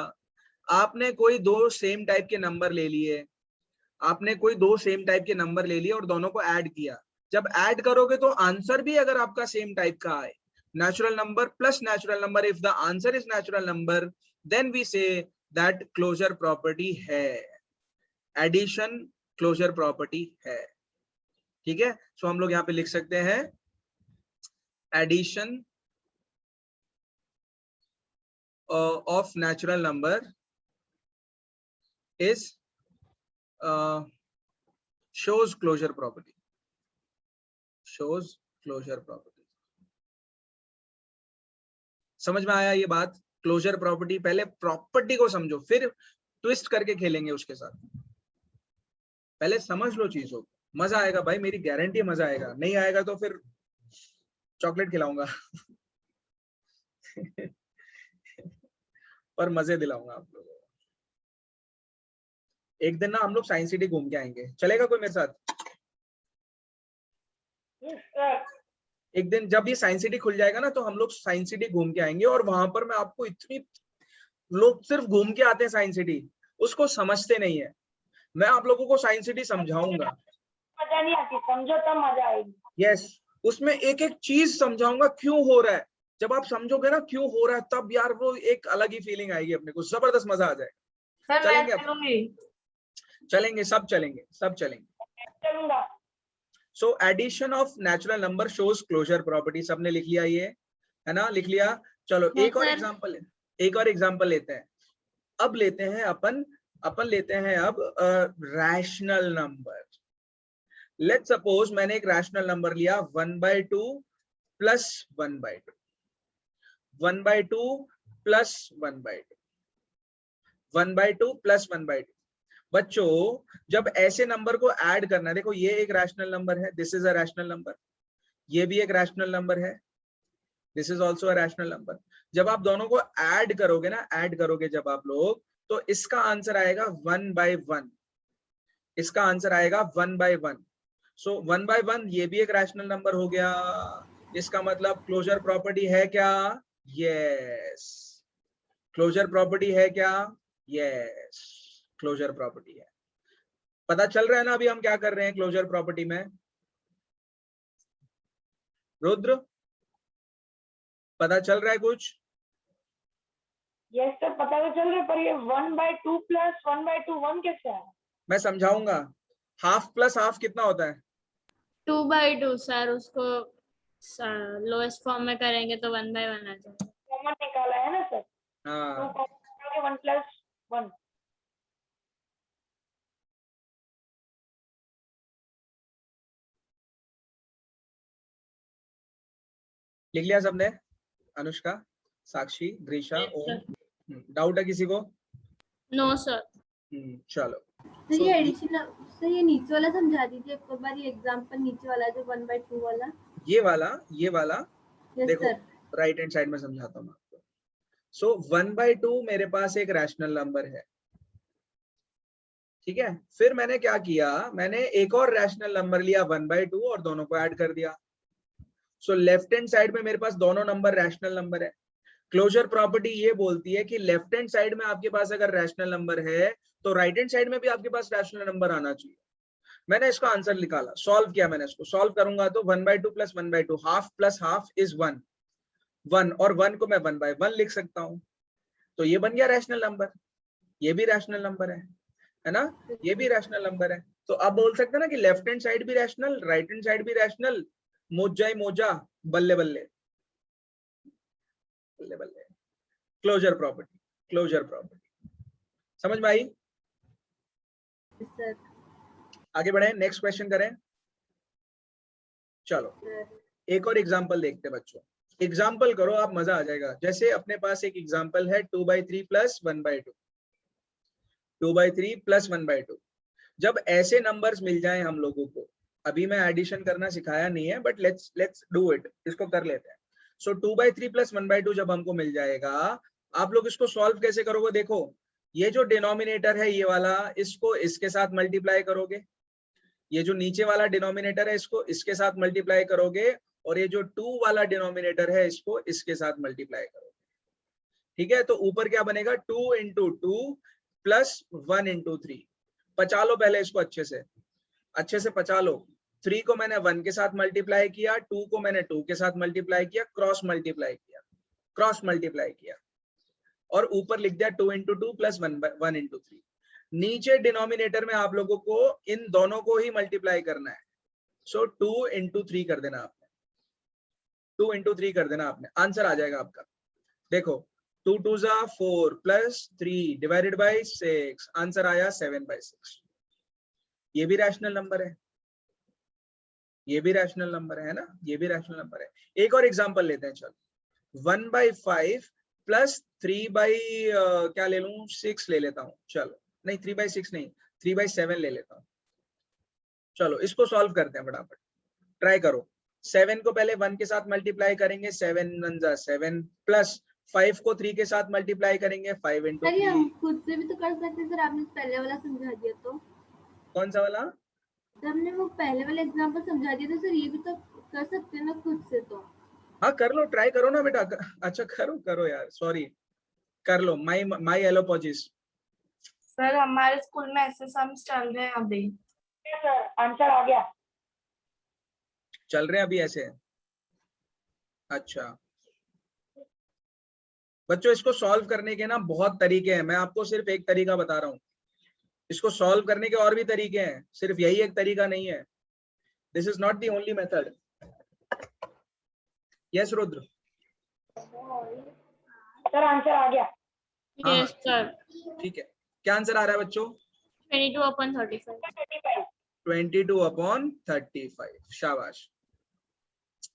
आपने कोई 2 सेम टाइप के नंबर ले लिए, आपने कोई 2 सेम टाइप के नंबर ले लिए और दोनों को ऐड किया, जब ऐड करोगे तो आंसर भी अगर आपका सेम टाइप का आए, natural number plus natural number, if the answer is natural number, then we say that closure property है, addition closure property है। ठीक है, सो हम लोग यहाँ पे लिख सकते हैं addition of natural number is shows closure property, shows closure property। समझ में आया ये बात? क्लोजर प्रॉपर्टी, पहले प्रॉपर्टी को समझो, फिर ट्विस्ट करके खेलेंगे उसके साथ। पहले समझ लो चीजों को, मजा आएगा भाई, मेरी गारंटी मजा आएगा। नहीं आएगा तो फिर चॉकलेट खिलाऊंगा और मजे दिलाऊंगा आप लोगों को। एक दिन ना हम लोग साइंस सिटी घूम के आएंगे, चलेगा कोई मेरे साथ? Yes sir. एक दिन जब ये साइंस सिटी खुल जाएगा ना तो हम लोग साइंस सिटी घूम के आएंगे, और वहां पर मैं आपको इतनी, लोग सिर्फ घूम के आते हैं साइंस सिटी, उसको समझते नहीं है। मैं आप लोगों को साइंस सिटी समझाऊंगा। मजा नहीं आती, समझो तब मजा आएगी। यस, उसमें एक एक चीज समझाऊंगा क्यों हो रहा है। जब आप समझोगे ना क्यों हो रहा है, तब यार वो एक अलग ही फीलिंग आएगी अपने को, जबरदस्त मजा आ जाएगा। सर मैं चलेंगे अब? चलूंगी। चलेंगे, सब चलेंगे, सब चलेंगे। चलूंगा। So addition of natural number shows closure property, सबने लिख लिया ये, है ना? लिख लिया। चलो Yes, एक और sir. एग्जांपल, एक और एग्जांपल लेते हैं। अब लेते हैं अपन लेते हैं अब रैशनल नंबर। लेट्स सपोज मैंने एक रैशनल नंबर लिया 1/2 प्लस 1/2, 1/2 प्लस 1/2, 1/2 प्लस 1/2। बच्चों जब ऐसे नंबर को ऐड करना है, देखो ये एक रैशनल नंबर है, this is a rational number, ये भी एक रैशनल नंबर है, this is also a rational number. जब आप दोनों को ऐड करोगे ना, ऐड करोगे जब आप लोग, तो इसका आंसर आएगा 1/1, इसका आंसर आएगा 1/1। सो 1/1 ये भी एक रैशनल नंबर हो गया। इसका मतलब क्लोजर प्रॉपर्टी है क्या? यस। क्लोजर प्रॉपर्टी है क्या? यस, क्लोजर प्रॉपर्टी है। पता चल रहा है ना अभी हम क्या कर रहे हैं क्लोजर प्रॉपर्टी में? रुद्र, पता चल रहा है कुछ? यस सर, पता तो चल रहा है, पर ये 1/2 प्लस 1/2 1 कैसे है? मैं समझाऊंगा। हाफ प्लस हाफ कितना होता है? 2/2 सर, उसको लोएस्ट फॉर्म में करेंगे तो 1/1 आ जाएगा। कॉमन निकाला है ना सर, तो हाँ, कॉमन 1 + 1। लिख लिया सबने? Anushka, Sakshi, Grisha, Yes, Om. sir. Doubt है किसी को? No sir. चलो। सर So, ये एडिशन, सर ये नीचे वाला समझा दीजिए एक बार, ये एग्जांपल नीचे वाला जो 1/2 वाला। ये वाला यस देखो, सर। राइट हैंड साइड में समझाता हूँ आपको। सो 1/2 मेरे पास एक रैशनल नंबर है, ठीक है? फिर मैंने क्या किया, मैंने एक और रैशनल नंबर लिया 1/2 और दोनों को ऐड कर दिया। सो लेफ्ट हैंड साइड में मेरे पास दोनों नंबर रैशनल नंबर है। क्लोजर प्रॉपर्टी ये बोलती है कि लेफ्ट हैंड साइड में आपके पास अगर रैशनल नंबर है तो राइट हैंड साइड में भी आपके पास रैशनल नंबर आना चाहिए। मैंने इसका आंसर निकाला, सॉल्व किया मैंने इसको। सॉल्व करूंगा तो 1/2 plus 1/2, half plus half is 1, 1 और 1 को मैं 1/1 लिख सकता हूँ। तो ये बन गया रैशनल नंबर, ये भी रैशनल नंबर है ना? ये भी रैशनल नंबर है। तो अब बोल सकते हैं ना कि लेफ्ट हैंड साइड भी रैशनल, राइट हैंड साइड भी रैशनल, मोजा ही मोजा, बल्ले बल्ले, बल्ले बल्ले। क्लोजर प्रॉपर्टी, क्लोजर प्रॉपर्टी समझ में आई? Yes sir. आगे बढ़े, नेक्स्ट क्वेश्चन करें। चलो एक और एग्जांपल देखते हैं बच्चों। एग्जांपल करो आप, मजा आ जाएगा। जैसे अपने पास एक एग्जांपल है 2/3 प्लस 1/2, 2/3 प्लस 1/2। जब ऐसे नंबर्स मिल जाएं हम लोगों को, अभी मैं एडिशन करना सिखाया नहीं है बट लेट्स डू इट, इसको कर लेते हैं। सो 2/3 प्लस 1/2 जब हमको मिल जाएगा, आप लोग इसको सॉल्व कैसे करोगे? देखो ये जो डिनोमिनेटर है ये वाला, इसको इसके साथ मल्टीप्लाई करोगे, ये जो नीचे वाला डिनोमिनेटर है इसको इसके साथ मल्टीप्लाई करोगे, और ये जो 2 वाला डिनोमिनेटर है इसको इसके साथ मल्टीप्लाई करोगे, ठीक है? तो ऊपर क्या बनेगा? 2 × 2 प्लस 1 × 3। पचा लो पहले इसको अच्छे से पचा लो। 3 को मैंने 1 के साथ मल्टीप्लाई किया, 2 को मैंने 2 के साथ मल्टीप्लाई किया, क्रॉस मल्टीप्लाई किया, और ऊपर लिख दिया 2 × 2 प्लस 1 × 3। नीचे डिनोमिनेटर में आप लोगों को इन दोनों को ही मल्टीप्लाई करना है। सो 2 × 3 कर देना आपने, 2 × 3 कर देना आपने, आंसर आ जाएगा आपका। देखो 2 2 = 4 प्लस 3 डिवाइडेड बाई 6, आंसर आया 7/6। ये भी रैशनल नंबर है, ये भी रैशनल नंबर है ना? ये भी रैशनल नंबर है। एक और एग्जांपल लेते हैं, चलो 1/5 प्लस 3 क्या ले लूं, 6 ले लेता हूं। चलो नहीं 3/6 नहीं, 3/7 ले लेता हूं। चलो इसको सॉल्व करते हैं फटाफट, ट्राई करो। 7 को पहले 1 के साथ मल्टीप्लाई करेंगे, 7 1 जा 7, प्लस 5 को 3 के साथ मल्टीप्लाई करेंगे, 5 into सर ये 3। हम खुद से भी तो कर सकते हैं सर, आपने पहले वाला समझा दिया तो। कौन सा वाला? सर हमने वो पहले वाला एग्जांपल समझा दिया था सर, ये भी तो कर सकते हैं ना खुद से तो। हाँ कर लो, ट्राई करो ना बेटा। अच्छा करो करो यार, सॉरी, कर लो। माई एलोपॉजिस। सर हमारे स्कूल में ऐसे सम्स चल रहे हैं अभी। सर आंसर आ गया। चल रहे हैं अभी ऐसे? अच्छा बच्चों, इसको सॉल्व करने के ना बहुत तरीके हैं, मैं आपको सिर्फ एक तरीका बता रहा हूँ। इसको सॉल्व करने के और भी तरीके हैं, सिर्फ यही एक तरीका नहीं है। This is not the only method. Yes Rudra? Sir answer आ गया। हाँ, यस सर। ठीक है। क्या आंसर आ रहा है बच्चों? 22/35। 35। 22/35। शाबाश,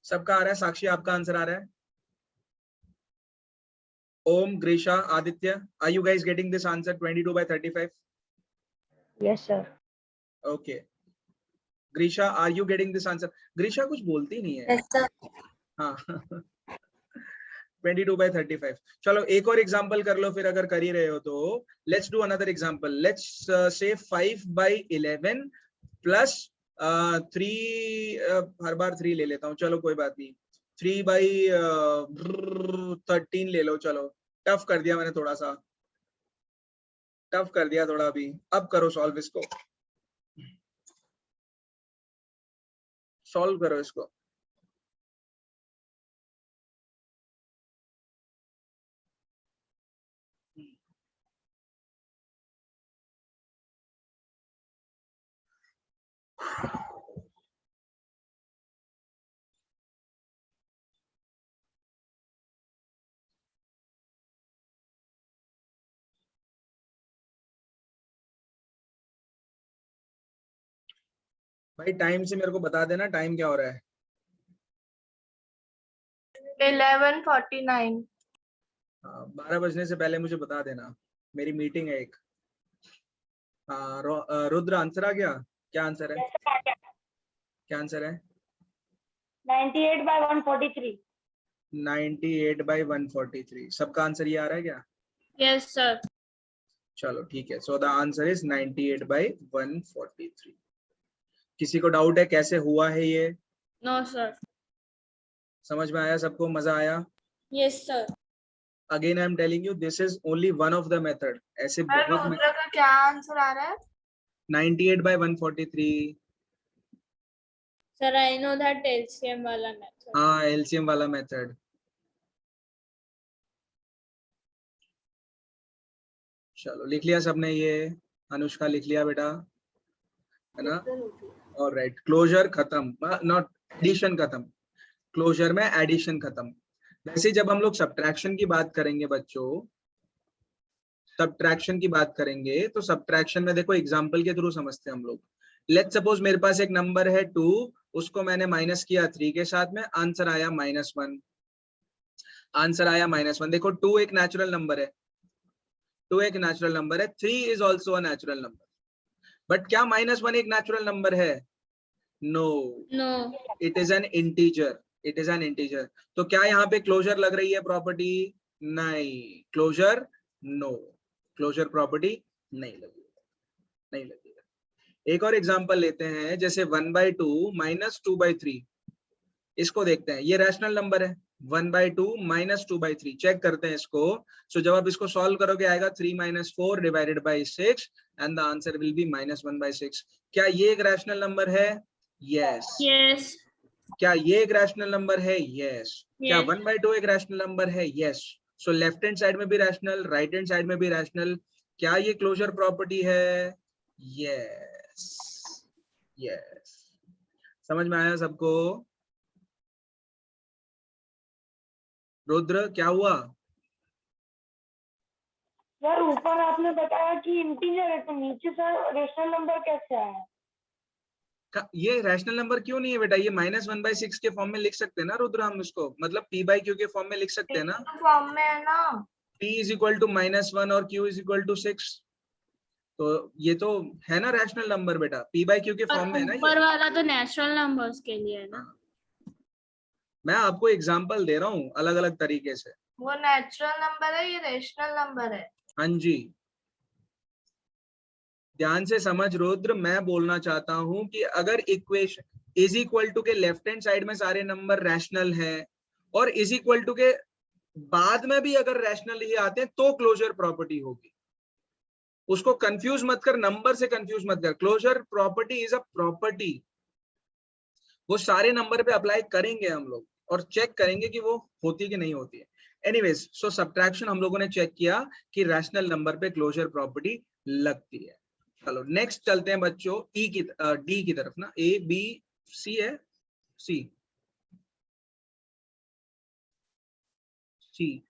सबका आ रहा है। साक्षी आपका आंसर आ रहा है? Om, Greesha, Aditya, are you guys getting this answer 22/35? Yes sir. Okay, Greesha are you getting this answer? Greesha कुछ बोलती नहीं है। हाँ 22/35। चलो एक और एग्जांपल कर लो फिर, अगर कर ही रहे हो तो। Let's do another example. Let's say 5/11 plus 3, हर बार 3 ले लेता हूँ, चलो कोई बात नहीं। 3/13 ले लो। चलो टफ कर दिया मैंने, थोड़ा सा टफ कर दिया थोड़ा अभी। अब करो सॉल्व इसको, सॉल्व करो इसको। भाई टाइम से मेरे को बता देना टाइम क्या हो रहा है। 11:49। हाँ 12 बजने से पहले मुझे बता देना, मेरी मीटिंग है एक। हाँ रुद्र आंसर आ गया? क्या आंसर है? सर आ गया। क्या आंसर है? 98/143। 98/143। सबका आंसर ये आ रहा है क्या? Yes sir. चलो ठीक है। So the answer is 98/143। किसी को डाउट है कैसे हुआ है ये? No sir. समझ में आया सबको? मजा आया? Yes sir. Again I am telling you, this is only one of the method. ऐसे सर बहुत रुद्र का क्या आंसर आ रहा है? 98/143। Sir I know that LCM वाला मेथड। हाँ एलसीएम वाला मेथड। चलो लिख लिया सबने ये? अनुष्का लिख लिया बेटा, है ना? ऑलराइट, क्लोजर खत्म, नॉट एडिशन खत्म। क्लोजर में एडिशन खत्म। वैसे जब हम लोग सब्ट्रैक्शन की बात करेंगे बच्चों, सब्ट्रैक्शन की बात करेंगे तो सब्ट्रैक्शन में देखो एग्जांपल के थ्रू समझते हैं हम लोग। लेट्स सपोज मेरे पास एक नंबर है 2, उसको मैंने माइनस किया 3 के साथ में, आंसर आया -1। आंसर आया -1। देखो 2 एक नेचुरल नंबर है, 2 एक नेचुरल नंबर है, 3 is also a natural number. But क्या -1 एक नेचुरल नंबर है? No, no. It is an integer. It is an integer. तो क्या यहाँ पे क्लोजर लग रही है प्रॉपर्टी? नहीं, क्लोजर नो, क्लोजर प्रॉपर्टी नहीं लगी, नहीं लगेगा। एक और एग्जांपल लेते हैं, जैसे 1/2 - 2/3। इसको देखते हैं, ये रैशनल नंबर है। 1/2 - 2/3 चेक करते हैं इसको। सो जब आप इसको सॉल्व करोगे आएगा 3 - 4 / 6 and the answer will be -1/6। क्या ये एक रैशनल नंबर है? यस। यस। क्या ये एक रैशनल नंबर है? यस। क्या Yes. 1/2 एक रैशनल नंबर है? Yes. So left hand side में भी रैशनल, राइट हैंड साइड में भी रैशनल। क्या ये क्लोजर प्रॉपर्टी है? Yes, yes. समझ में आया सबको? रुद्र क्या हुआ? सर ऊपर आपने बताया कि इंटीजर है, तो नीचे सर रेशनल नंबर कैसे आया? ये रैशनल नंबर क्यों नहीं है बेटा? ये -1/6 के फॉर्म में लिख सकते हैं ना रुद्र हम इसको, मतलब p/q के फॉर्म में लिख सकते हैं ना। फॉर्म में है ना। p = -1 और q = 6। तो ये तो है ना रैशनल नंबर बेटा, पी बाई क्यू के और फॉर्म में है ना ऊपर ये। वाला तो नेचुरल नंबर्स के लिए है ना। मैं आपको एग्जांपल दे रहा हूँ अलग अलग तरीके से। वो नेचुरल नंबर है, ये रेशनल नंबर है। हाँ जी, ध्यान से समझ रुद्र, मैं बोलना चाहता हूं कि अगर इक्वेशन इज इक्वल टू के लेफ्ट हैंड साइड में सारे नंबर रैशनल है और इज इक्वल टू के बाद में भी अगर रैशनल ही आते हैं तो क्लोजर प्रॉपर्टी होगी। उसको कंफ्यूज मत कर, नंबर से कंफ्यूज मत कर। Closure property is a property, वो सारे नंबर पे अप्लाई करेंगे हम लोग और चेक करेंगे कि वो होती कि नहीं होती है। एनीवेज, सो सब्ट्रैक्शन हम लोगों ने चेक किया कि रैशनल नंबर पे क्लोजर प्रॉपर्टी लगती है। चलो नेक्स्ट चलते हैं बच्चों डी की तरफ ना। ए बी सी है, सी सी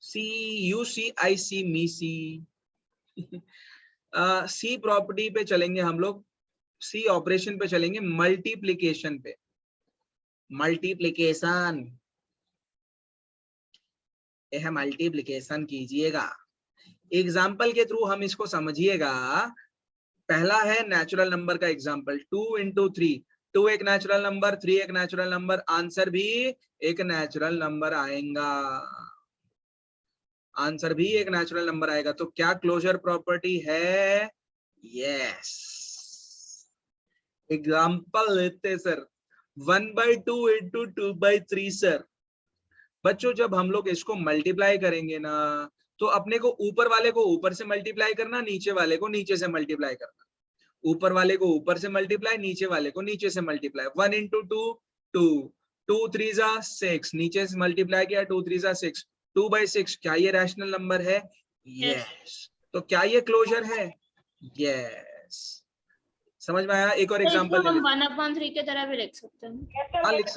सी you see I C me C. C property पे चलेंगे हम लोग, सी ऑपरेशन पे चलेंगे, मल्टीप्लीकेशन पे। मल्टीप्लीकेशन, यह मल्टीप्लीकेशन कीजिएगा। एग्जाम्पल के थ्रू हम इसको समझिएगा। पहला है नेचुरल नंबर का एग्जाम्पल, 2 into 3। 2 एक नेचुरल नंबर, 3 एक नेचुरल नंबर, आंसर भी एक नेचुरल नंबर आएगा। आंसर भी एक नेचुरल नंबर आएगा। तो क्या क्लोजर प्रॉपर्टी है? यस। एग्जाम्पल लेते सर, 1/2 into 2/3 सर। बच्चों जब हम लोग इसको मल्टीप्लाई करेंगे ना, तो अपने को ऊपर वाले को ऊपर से मल्टीप्लाई करना, नीचे वाले को नीचे से मल्टीप्लाई करना। ऊपर वाले को ऊपर से मल्टीप्लाई, नीचे वाले को नीचे से मल्टीप्लाई। 1 into 2 2, 2 3 6, नीचे से मल्टीप्लाई किया, 2 3 6, 2/6। क्या ये रैशनल नंबर है? यस। तो क्या ये क्लोजर है? यस। समझ में आया? एक और तो इसको एग्जांपल ले हम लेते 1/3 की तरह भी लिख सकते हैं। हाँ लिख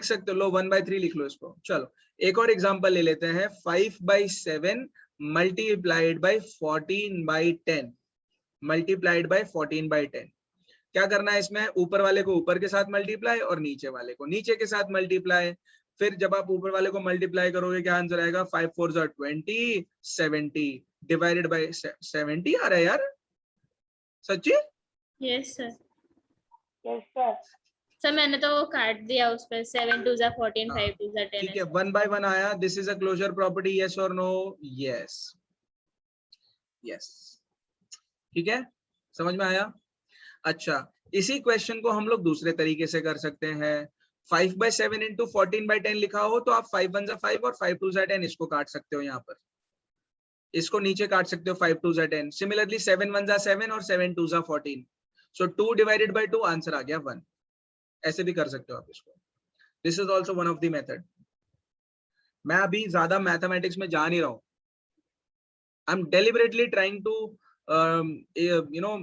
सकते हो। लो 1/3 लिख लो इसको। चलो एक और एग्जांपल ले लेते हैं, 5/7 मल्टीप्लाइड बाई 14/10 मल्टीप्लाइड बाई 14/10। क्या करना है इसमें? ऊपर वाले को ऊपर के साथ मल्टीप्लाई और नीचे वाले को नीचे के साथ मल्टीप्लाई। फिर जब आप ऊपर वाले को मल्टीप्लाई करोगे क्या आंसर आएगा? 5 4 20, 70 डिवाइडेड बाई 70 आ रहा है यार, सच्ची? Yes sir. Yes sir. Sir मैंने तो वो काट दिया उस पे, 7 2 14, 5 2 10। ठीक है, 1 by 1 आया। This is a closure property, yes और नो? Yes yes. ठीक है, समझ में आया? अच्छा, इसी क्वेश्चन को हम लोग दूसरे तरीके से कर सकते हैं। 5/7 into 14/10 लिखा हो तो आप 5 1 5 और 5 2 10 इसको काट सकते हो। यहाँ पर इसको नीचे काट सकते हो, 5 2 10। सिमिलरली 7 1 7 और 7 2 14। सो 2 डिवाइडेड बाई 2 आंसर आ गया 1। ऐसे भी कर सकते हो आप इसको। This is also one of the method. मैं अभी ज्यादा मैथमेटिक्स में जा नहीं रहा हूं। I am deliberately trying to you know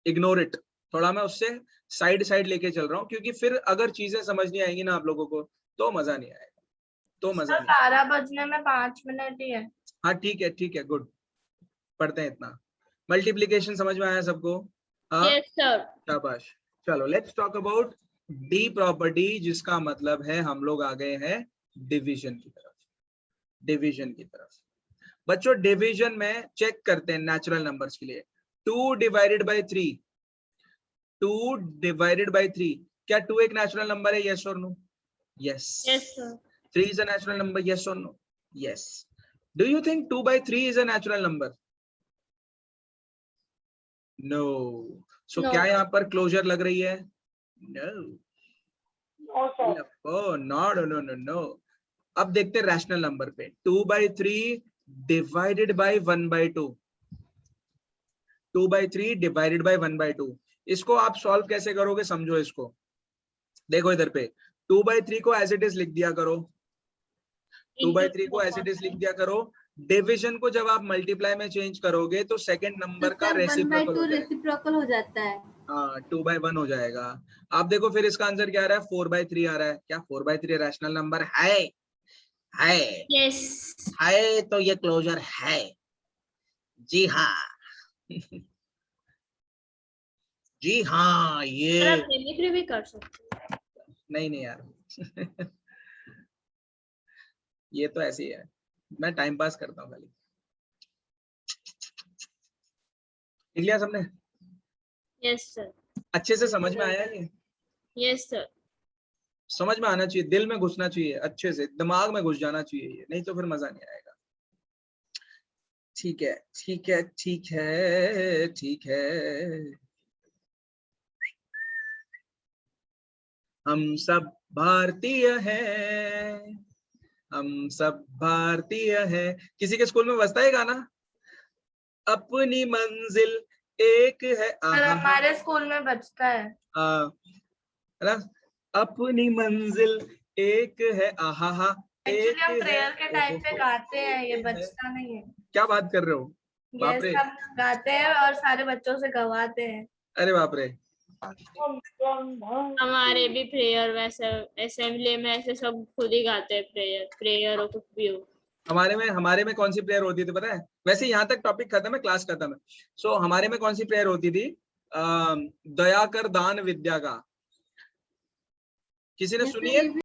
ignore it. थोड़ा मैं उससे साइड लेके चल रहा हूँ, क्योंकि फिर अगर चीजें समझ नहीं आएंगी ना आप लोगों को तो मजा नहीं आएगा। तो मजा नहीं। 12 बजने में 5 मिनट ही है। हाँ ठीक है, गुड। पढ़ते हैं इतना। मल्टीप्लीकेशन समझ में आया सबको? हाँ यस सर। शाबाश। चलो let's talk about D property, जिसका मतलब है हम लोग आ गए हैं डिवीजन की तरफ। डिवीजन की तरफ बच्चों, डिवीजन में चेक करते हैं नेचुरल नंबर्स के लिए। 2 डिवाइडेड बाई 3, 2 डिवाइडेड बाई 3। क्या 2 एक नेचुरल नंबर है? यस और no? Yes. Yes sir. 3 is a natural number? Yes और no? Yes. Do you think 2/3 is a natural number? No. So No. क्या यहाँ पर क्लोजर लग रही है? No. No sir. Oh, no. अब देखते हैं रैशनल नंबर पे। 2/3 डिवाइडेड बाई 1/2। 2/3 divided by 1/2। इसको आप सॉल्व कैसे करोगे? समझो इसको। देखो इधर पे 2/3 को एज इट इज लिख दिया करो। 2/3 को एज इट इज लिख दिया करो। डिवीजन को जब आप मल्टीप्लाई में चेंज करोगे तो सेकंड नंबर का रेसिप्रोकल हो जाएगा। रेसिप्रोकल हो जाता है। हाँ, 2/1 हो जाएगा। आप देखो फिर इसका आंसर क्या आ रहा है? 4/3 आ रहा है। क्या 4/3 रैशनल नंबर है? यस। है तो ये क्लोजर है। जी हाँ। जी हाँ, सर ये आप मिमिक्री भी कर सकते हो। नहीं यार। ये तो ऐसे ही है, मैं टाइम पास करता हूँ खाली। लिख लिया सबने? Yes sir. अच्छे से समझ में आया ये? Yes sir. समझ में आना चाहिए, दिल में घुसना चाहिए, अच्छे से दिमाग में घुस जाना चाहिए ये, नहीं तो फिर मजा नहीं आएगा। ठीक है ठीक है ठीक है ठीक है। हम सब भारतीय हैं, हम सब भारतीय हैं। किसी के स्कूल में बजता है गाना? अपनी मंजिल एक है सर हमारे स्कूल में बजता है। है ना? अपनी मंजिल एक है आहा, एक्चुअली हम एक प्रेयर के टाइम पे ओहो, गाते हैं, ये है। बजता नहीं है। क्या बात कर रहे हो? बाप यस रे, हम गाते हैं और सारे बच्चों से गवाते हैं। अरे बाप रे। हमारे भी प्रेयर वैसे असेंबली में ऐसे सब खुद ही गाते हैं प्रेयर और कुछ भी हो। हमारे में कौन सी प्रेयर होती थी पता है? वैसे यहाँ तक टॉपिक खत्म है, क्लास खत्म है। सो हमारे में कौन सी प्रेयर होती थी? दया कर दान विद्या का। किसी ने सुनी है?